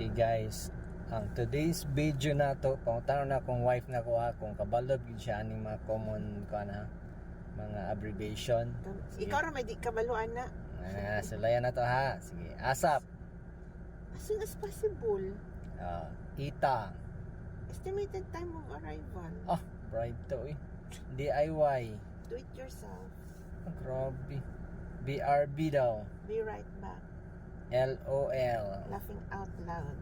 Okay guys, ang today's video na to, pangutano na akong wife na ko kung kabalo gyud siya aning mga common kana mga abbreviation. Sige. Ikaw ra may di kabaluan na. Sulayan na to ha. Sige, ASAP. As soon as possible. ITA. Estimated time of arrival. Bribe to eh. DIY. Do it yourself. Grabe. BRB daw. Be right back. LOL. Laughing out loud.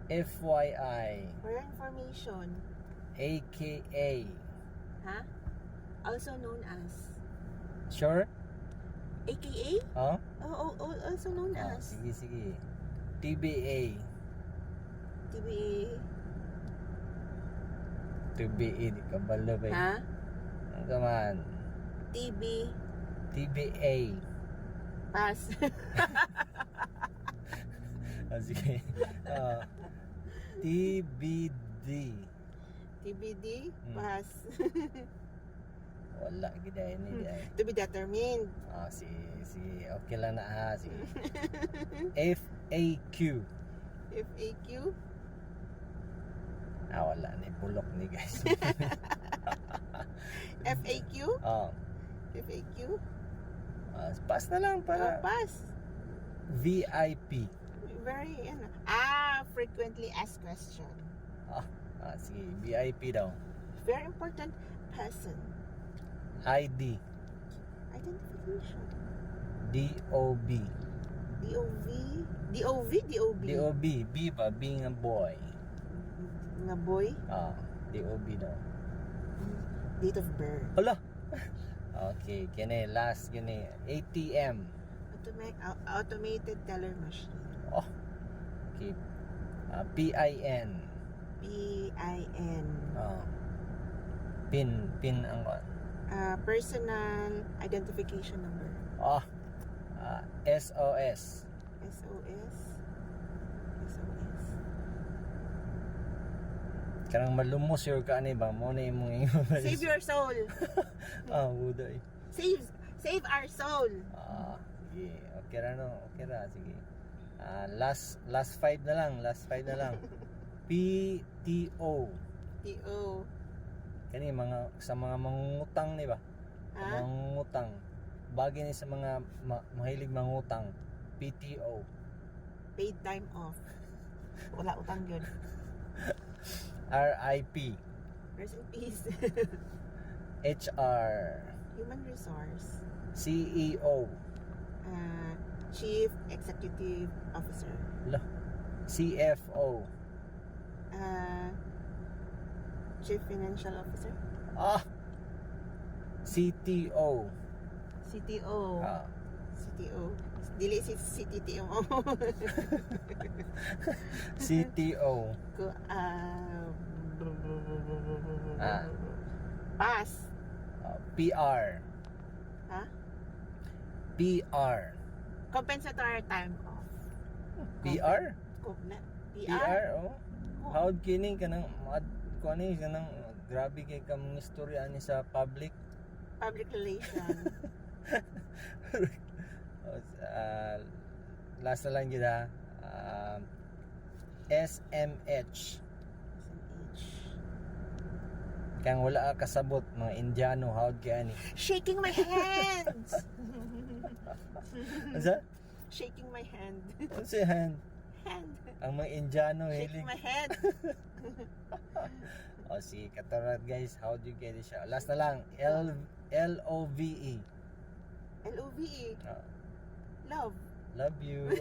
FYI. For your information. AKA. Ha? Also known as. Sure? AKA? Also known as. Sige. TBA. TBA. TBA, di ka balo ba? Ha? Come on. TBA. Pass. Sige. TBD. TBD. Pass. Wala gida ini day. To be determined. Sige. Okay lang na ha. Sige. FAQ. FAQ. Wala ni bulok ni guys. FAQ? FAQ? Pass na lang para. Pass. VIP. Very, frequently asked question. Sige, VIP daw. Very important person. ID. Identification. DOB. DOB, B pa, being a boy. Nga boy? DOB daw. Date of birth. Hala! Okay, kini last kini ATM. Automated teller machine. Okay. PIN. PIN. PIN ang Personal identification number. SOS. SOS. Kanang malumos yung ka ni ba? Mo na yung mga Save your soul. Buday. Save our soul. Sige. Okay ra. Sige. Last 5 na lang. PTO. TO. Kani sa mga mangungutang ni ba? Mangungutang. Bagay ni sa mga mahilig mangutang. PTO. Paid time off. Wala utang yun. RIP. Rest in peace. HR. Human resource. CEO. Chief Executive Officer. CFO. Chief Financial Officer. CTO. CTO. CTO. Dili si CTTO. CTO. Pass. PR. PR. Compensatory time off. PR? PR? How kining kanang kuani kanang grabe kay kam istorya ani sa public relation. Last na lang gila. SMH. Kang wala ka kasabot mga Indiano howd kay ani. Shaking my hands. Asa? Shaking my hand. Ano si hand? Ang mga Indiano Shaking my head. Si Katarad guys, how do you get it siya? Last na lang, LOVE. LOVE. Love. Love you.